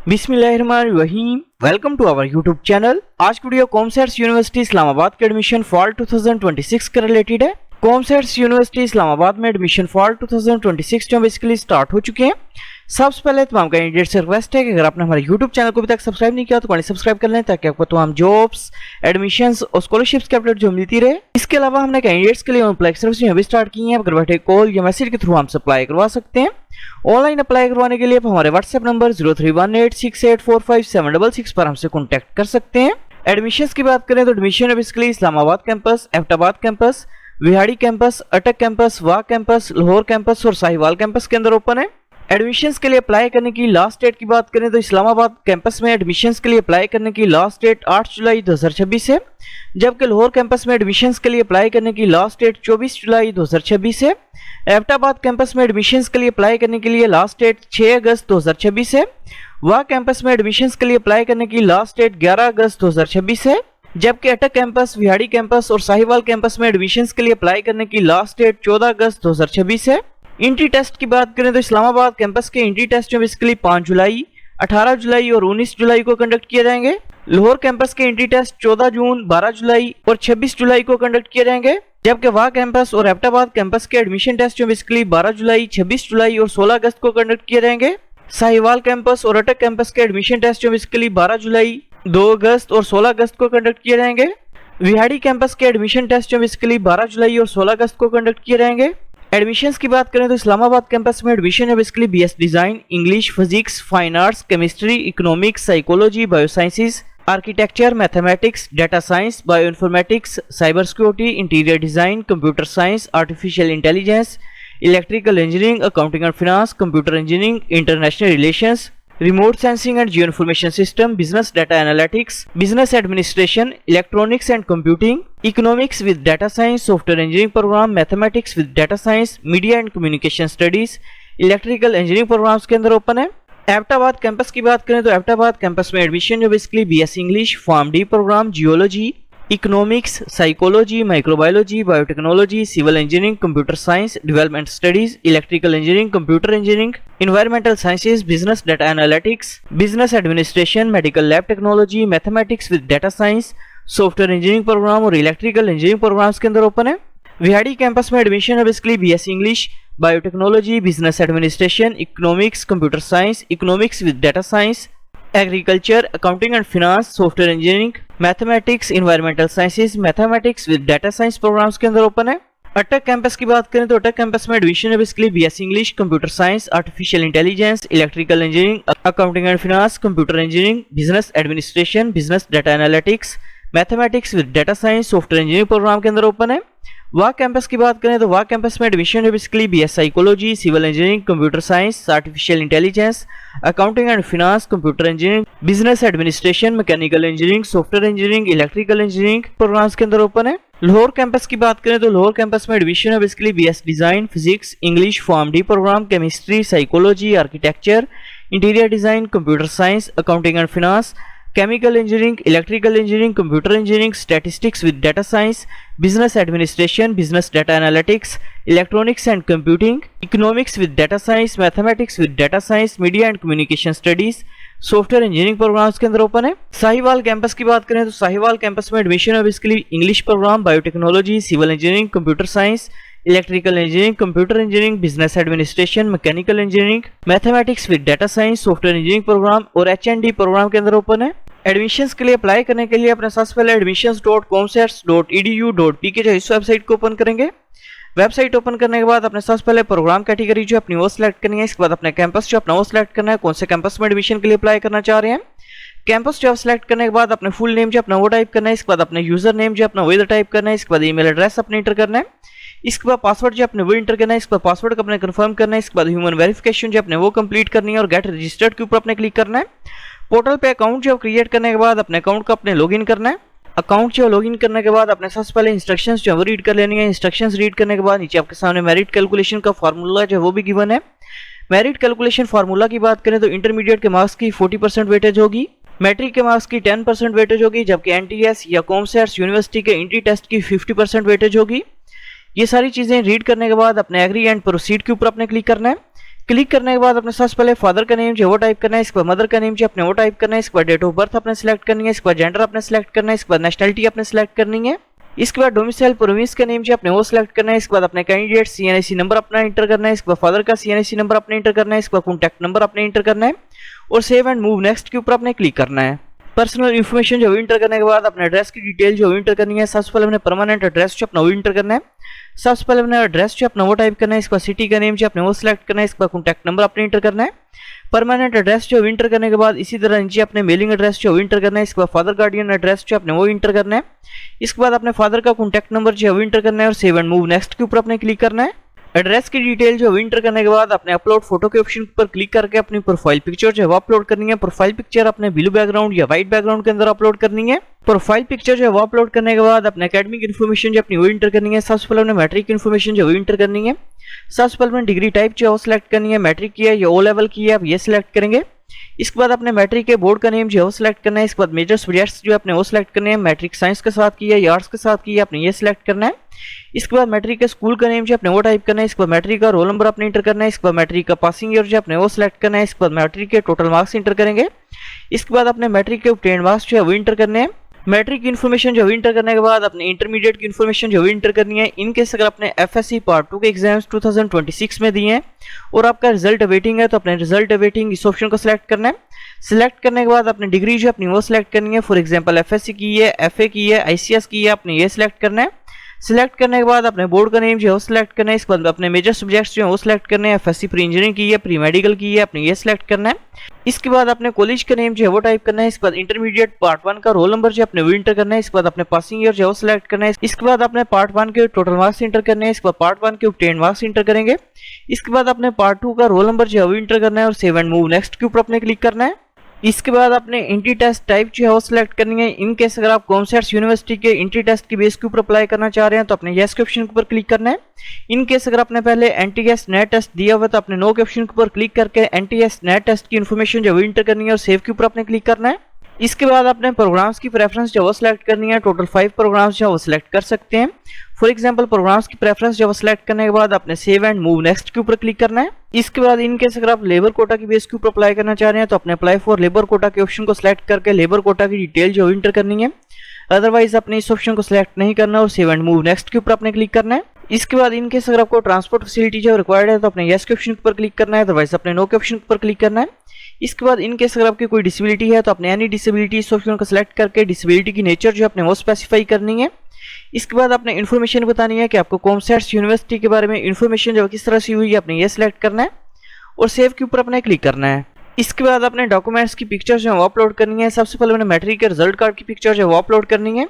बिस्मिल्लाहिर्रहमानिर्रहीम। Welcome to our YouTube channel. आज की वीडियो कॉमर्स यूनिवर्सिटी इस्लामाबाद के एडमिशन फॉल 2026 के रिलेटेड है। कॉमर्स यूनिवर्सिटी इस्लामाबाद में एडमिशन फॉल 2026 जो बेसिकली स्टार्ट हो चुके हैं। सबसे पहले तमाम कैंडिडेट से रिक्वेस्ट है कि अगर आपने हमारे यूट्यूब चैनल को अभी तक सब्सक्राइब नहीं किया तो सब्सक्राइब कर लें ताकि आपको तमाम जॉब्स, एडमिशंस और स्कॉलरशिप्स के अपडेट जो मिलती रहे। इसके अलावा हमने कैंडिडेट्स के लिए अप्लाई सर्विस अभी स्टार्ट की है। अगर बैठे कॉल या मैसेज के थ्रू हमसे अप्लाई करवा सकते हैं। ऑनलाइन अप्लाई करवाने के लिए आप हमारे व्हाट्सएप नंबर 0318684576 पर हमसे कॉन्टैक्ट कर सकते हैं। एडमिशंस की बात करें तो admission basically Islamabad campus, Abbottabad campus, Vehari campus, अटक कैंपस, वाह कैंपस, लाहौर कैंपस और साहिवाल कैंपस के अंदर ओपन है। एडमिशंस के लिए अप्लाई करने की लास्ट डेट की बात करें तो इस्लामाबाद कैंपस में एडमिशंस के लिए अप्लाई करने की लास्ट डेट 8 जुलाई 2026 है, जबकि लाहौर कैंपस में एडमिशंस के लिए अप्लाई करने की लास्ट डेट 24 जुलाई 2026 है। एबटाबाद कैंपस में एडमिशंस के लिए अप्लाई करने के लिए लास्ट डेट 6 अगस्त 2026 है। वाह कैंपस में एडमिशंस के लिए अप्लाई करने की लास्ट डेट 11 अगस्त 2026 है, जबकि अटक कैंपस, विहाड़ी कैंपस और साहिवाल कैंपस में एडमिशंस के लिए अप्लाई करने की लास्ट डेट 14 अगस्त 2026 है। इंट्री टेस्ट की बात करें तो इस्लामाबाद कैंपस के इंट्री टेस्ट जो बेसिकली 5 जुलाई, 18 जुलाई और 19 जुलाई को कंडक्ट किए जाएंगे। लाहौर कैंपस के इंट्री टेस्ट 14 जून, 12 जुलाई और 26 जुलाई को कंडक्ट किए जाएंगे, जबकि वाह कैंपस और एबटाबाद कैंपस के एडमिशन टेस्ट जो बेसिकली 12 जुलाई, 26 जुलाई और 16 अगस्त को कंडक्ट किए जाएंगे। साहिवाल कैंपस और अटक कैंपस के एडमिशन टेस्ट जो बेसिकली 12 जुलाई, 2 अगस्त और 16 अगस्त को कंडक्ट किए जाएंगे। विहाड़ी कैंपस के एडमिशन टेस्ट जो बेसिकली 12 जुलाई और 16 अगस्त को कंडक्ट किए जाएंगे। एडमिशंस की बात करें तो इस्लामाबाद कैंपस में एडमिशन है basically BS design, English, physics, fine arts, chemistry, economics, psychology, biosciences, architecture, mathematics, data science, bioinformatics, cyber security, interior design, computer science, artificial intelligence, electrical engineering, accounting and finance, computer engineering, international relations, remote sensing and geo information system, business data analytics, business administration, electronics and computing, economics with data science, software engineering programme, mathematics with data science, media and communication studies, electrical engineering programmes के अंदर open है। Abbottabad campus की बात करें तो Abbottabad campus में admission जो basically BS English, pharm D programme, geology, economics, psychology, microbiology, biotechnology, civil engineering, computer science, development studies, electrical engineering, computer engineering, environmental sciences, business data analytics, business administration, medical lab technology, mathematics with data science, software engineering programme और electrical engineering programmes के अंदर open है। Vehari campus में admission है basically BS English, biotechnology, business administration, economics, computer science, economics with data science, agriculture, accounting and finance, software engineering, mathematics, environmental sciences, mathematics with data science programmes के अंदर open है। अटक campus की बात करें तो अटक कैंपस में एडमिशन है basically BS English, computer science, artificial intelligence, electrical engineering, accounting and finance, computer engineering, business administration, business data analytics, mathematics with data science, software engineering programme के अंदर ओपन है। वाह कैंपस की बात करें तो वाह कैंपस में एडमिशन है basically BS psychology, civil engineering, computer science, artificial intelligence, accounting and finance, computer engineering, business administration, mechanical engineering, software engineering, electrical engineering programmes के अंदर ओपन है। लाहौर कैंपस की बात करें तो लाहौर कैंपस में एडमिशन है basically BS design, physics, English, pharm D programme, chemistry, psychology, architecture, interior design, computer science, accounting and finance, chemical engineering, electrical engineering, computer engineering, statistics with data science, business administration, business data analytics, electronics and computing, economics with data science, mathematics with data science, media and communication studies, software engineering programmes के अंदर open है। Sahiwal campus की बात करें तो Sahiwal campus में admission है basically English programme, biotechnology, civil engineering, computer science, electrical engineering, computer engineering, business administration, mechanical engineering, mathematics with data science, software engineering programme और एचएनडी प्रोग्राम के अंदर ओपन है। एडमिशंस के लिए अप्लाई करने के लिए अपने सबसे पहले admissions.comsets.edu.pk जो इस वेबसाइट को ओपन करेंगे। वेबसाइट ओपन करने के बाद अपने सबसे पहले प्रोग्राम कैटेगरी जो अपनी वो सिलेक्ट करनी है। इसके बाद अपने कैंपस जो अपना वो सिलेक्ट करना है, कौन से कैंपस में एडमिशन के लिए अप्लाई करना चाह रहे हैं। कैंपस जो सिलेक्ट करने के बाद अपने फुल नेम जो अपना वो टाइप करना है। इसके बाद अपने यूजर नेम जो अपना वो इधर टाइप करना है। इसके बाद ईमेल एड्रेस अपने इंटर करना है। इसके बाद पासवर्ड जो अपने वो इंटर करना है। इसके बाद पासवर्ड को अपने कंफर्म करना है। इसके बाद ह्यूमन वेरिफिकेशन जो अपने वो कंप्लीट करनी है और गेट रजिस्टर्ड के ऊपर अपने क्लिक करना है। पोर्टल पे अकाउंट जो क्रिएट करने के बाद अपने अकाउंट को अपने लॉगिन करना है। अकाउंट जो लॉगिन करने के बाद अपने सबसे पहले इंस्ट्रक्शंस जो वो रीड कर लेनी है। इंस्ट्रक्शंस रीड करने के बाद नीचे आपके सामने मेरिट कैलकुलेशन का फार्मूला जो वो भी गिवन है। मेरिट कैलकुलेशन फार्मूला की बात करें तो इंटरमीडिएट के मार्क्स की 40% वेटेज होगी, मैट्रिक के मार्क्स की 10% वेटेज होगी, जबकि एनटीएस या कॉमर्स यूनिवर्सिटी के इंट्री टेस्ट की 50% वेटेज होगी। ये सारी चीजें रीड करने के बाद अपने एग्री एंड प्रोसीड के ऊपर अपने क्लिक करना है। क्लिक करने के बाद अपने सबसे पहले फादर का नेम जो वो टाइप करना है, इसके बाद मदर का नेम जो अपने वो टाइप करना है, इसके बाद डेट ऑफ बर्थ अपने सिलेक्ट करनी है, इसके बाद जेंडर अपने सिलेक्ट करना है, इसके बाद नेशनलिटी अपने सिलेक्ट करनी है, इसके बाद डोमिसाइल प्रोविंस का नेम जो अपने वो सिलेक्ट करना है, इसके बाद अपने कैंडिडेट CNIC नंबर अपना इंटर करना है, इसके बाद फादर का CNIC नंबर अपने इंटर करना है, इसके बाद कॉन्टैक्ट नंबर अपने इंटर करना है और सेव एंड मूव नेक्स्ट के ऊपर अपने क्लिक करना है। पर्सनल इन्फॉर्मेशन जो इंटर करने के बाद अपने एड्रेस की डिटेल जो इंटर करनी है। सबसे पहले अपने परमानेंट एड्रेस जो अपना वो इंटर करना है। सबसे पहले अपने एड्रेस जो अपना वो टाइप करना है, इसके बाद सिटी का नेम जो अपने वो सिलेक्ट करना है, इसके बाद कॉन्टैक्ट नंबर अपने इंटर करना है। परमानेंट एड्रेस जो इंटर करने के बाद इसी तरह नीचे अपने मेलिंग एड्रेस जो इंटर करना है, इसके बाद फादर गार्डियन एड्रेस जो अपने वो इंटर करना है। इसके बाद अपने फादर का कॉन्टैक्ट नंबर जो इंटर करना है और सेव एंड मूव नेक्स्ट के ऊपर अपने क्लिक करना है। एड्रेस की डिटेल जो इंटर करने के बाद अपने अपलोड फोटो के ऑप्शन पर क्लिक करके अपनी प्रोफाइल पिक्चर जो है अपलोड करनी है। प्रोफाइल पिक्चर अपने ब्लू बैकग्राउंड या व्हाइट बैकग्राउंड के अंदर अपलोड करनी है। प्रोफाइल पिक्चर जो है अपलोड करने के बाद अपने एकेडमिक इन्फॉर्मेशन जो अपनी वो इंटर करनी है। सबसे पहले अपने मैट्रिक इन्फॉर्मेशन जो इंटर करनी है। सबसे पहले अपने डिग्री टाइप जो है सिलेक्ट करनी है, मैट्रिक की है या ओ लेवल की है, आप ये सिलेक्ट करेंगे। इसके बाद अपने मैट्रिक के बोर्ड का नेम जो है सिलेक्ट करना है। इसके बाद मेजर सब्जेक्ट्स जो अपने वो सिलेक्ट करने हैं, मैट्रिक साइंस के साथ की है या आर्ट्स के साथ की है, आपने ये सिलेक्ट करना है। इसके बाद मैट्रिक के स्कूल का नेम जो अपने वो टाइप करना है। इसके बाद मैट्रिक का रोल नंबर अपने इंटर करना है। इसके बाद मैट्रिक का पासिंग ईयर जो अपने वो सिलेक्ट करना है। इसके बाद मैट्रिक के टोटल मार्क्स इंटर करेंगे। इसके बाद अपने मैट्रिक के ऑब्टेन्ड मार्क्स जो है वो इंटर करने हैं। मैट्रिक इन्फॉर्मेशन जो इंटर करने के बाद अपने इंटरमीडिएट की इन्फॉर्मेशन जो इंटर करनी है। इनकेस अगर अपने FSC पार्ट 2 के एग्जाम्स 2026 में दिए हैं और आपका रिजल्ट अवेटिंग है तो अपने रिजल्ट अवेटिंग इस ऑप्शन को सिलेक्ट करना है। सिलेक्ट करने के बाद अपनी डिग्री जो अपनी वो सिलेक्ट करनी है। फॉर एग्जांपल FSC की है, FA की है, ICS की है, आपने ये सिलेक्ट करना है। सिलेक्ट करने के बाद अपने बोर्ड का नेम जो है वो सिलेक्ट करना है। इसके बाद अपने मेजर सब्जेक्ट्स जो है वो सिलेक्ट करने हैं। FSC प्री इंजीनियरिंग की है, प्री मेडिकल की है, आपने ये सिलेक्ट करना है। इसके बाद अपने कॉलेज का नेम जो है वो टाइप करना है। इसके बाद इंटरमीडिएट पार्ट 1 का रोल नंबर जो अपने वो इंटर करना है। इसके बाद अपने पासिंग ईयर जो है वो सिलेक्ट करना है। इसके बाद अपने पार्ट 1 के टोटल मार्क्स इंटर करने हैं। इसके बाद पार्ट 1 के ऑब्टेन्ड मार्क्स इंटर करेंगे। इसके बाद अपने पार्ट 2 का रोल नंबर जो है वो इंटर करना है और सेव एंड मूव नेक्स्ट के ऊपर अपने क्लिक करना है। इसके बाद अपने एंट्री टेस्ट टाइप जो है वो सिलेक्ट करनी है। इन केस अगर आप कॉमर्स यूनिवर्सिटी के एंट्री टेस्ट की बेस के ऊपर अप्लाई करना चाह रहे हैं तो अपने यस के ऑप्शन के ऊपर क्लिक करना है। इन केस अगर आपने पहले NTS नेट टेस्ट दिया हुआ तो अपने नो के ऑप्शन के ऊपर क्लिक करके NTS नेट टेस्ट की इन्फॉर्मेशन जो इंटर करनी है और सेव के ऊपर अपने क्लिक करना है। इसके बाद अपने प्रोग्राम्स की प्रेफरेंस जो वो सिलेक्ट करनी है। टोटल 5 प्रोग्राम्स जो वो सिलेक्ट कर सकते हैं। फॉर एग्जांपल प्रोग्राम्स की प्रेफरेंस जो वो सिलेक्ट करने के बाद अपने सेव एंड मूव नेक्स्ट के ऊपर क्लिक करना है। इसके बाद इनकेस अगर आप लेबर कोटा की बेस के ऊपर अप्लाई करना चाह रहे हैं तो अपने अप्लाई फॉर लेबर कोटा के ऑप्शन को सिलेक्ट करके लेबर कोटा की डिटेल जो इंटर करनी है। अदरवाइज अपने इस ऑप्शन को सिलेक्ट नहीं करना और सेव एंड मूव नेक्स्ट के ऊपर अपने क्लिक करना है। इसके बाद इनकेस अगर आपको ट्रांसपोर्ट फैसिलिटी जो रिक्वायर्ड है तो अपने यस के ऑप्शन पर क्लिक करना है। अदरवाइज अपने नो के ऑप्शन पर क्लिक करना है। इसके बाद इनकेस अगर आपकी कोई डिसेबिलिटी है तो अपने एनी डिसेबिलिटी इस ऑप्शन को सिलेक्ट करके डिसेबिलिटी की नेचर जो अपने वो स्पेसिफाई करनी है। इसके बाद अपने इन्फॉर्मेशन बतानी है कि आपको कॉमर्स यूनिवर्सिटी के बारे में इन्फॉर्मेशन जो किस तरह से हुई है, अपने ये सिलेक्ट करना है और सेव के ऊपर अपने क्लिक करना है। इसके बाद अपने डॉक्यूमेंट्स की पिक्चर जो है वो अपलोड करनी है। सबसे पहले मैंने मैट्रिक के रिजल्ट कार्ड की पिक्चर जो है वो अपलोड करनी है।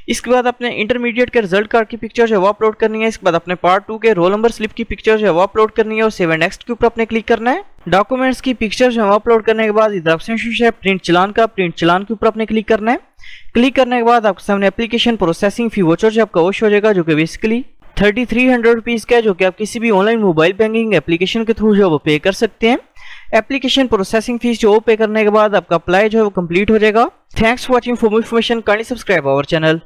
इसके बाद अपने इंटरमीडिएट के रिजल्ट कार्ड की पिक्चर जो है वो अपलोड करनी है। इसके बाद अपने पार्ट 2 के रोल नंबर स्लिप की पिक्चर जो है वो अपलोड करनी है और सेव एंड नेक्स्ट के ऊपर अपने क्लिक करना है। डॉक्यूमेंट्स की पिक्चर जो है अपलोड करने के बाद इधर ऑप्शन है प्रिंट चालान का, प्रिंट चालान के ऊपर अपने क्लिक करना है। क्लिक करने के बाद आपके सामने एप्लीकेशन प्रोसेसिंग फी वोचर जो आपका वॉश हो जाएगा, जो कि बेसिकली 3300 रुपीज़ का है, जो कि आप किसी भी ऑनलाइन मोबाइल बैंकिंग एप्लीकेशन के थ्रू जो वो पे कर सकते हैं। एप्लीकेशन प्रोसेसिंग फीस जो पे करने के बाद आपका अप्लाई जो है वो कंप्लीट हो जाएगा। Thanks for watching. For more information kindly subscribe our channel.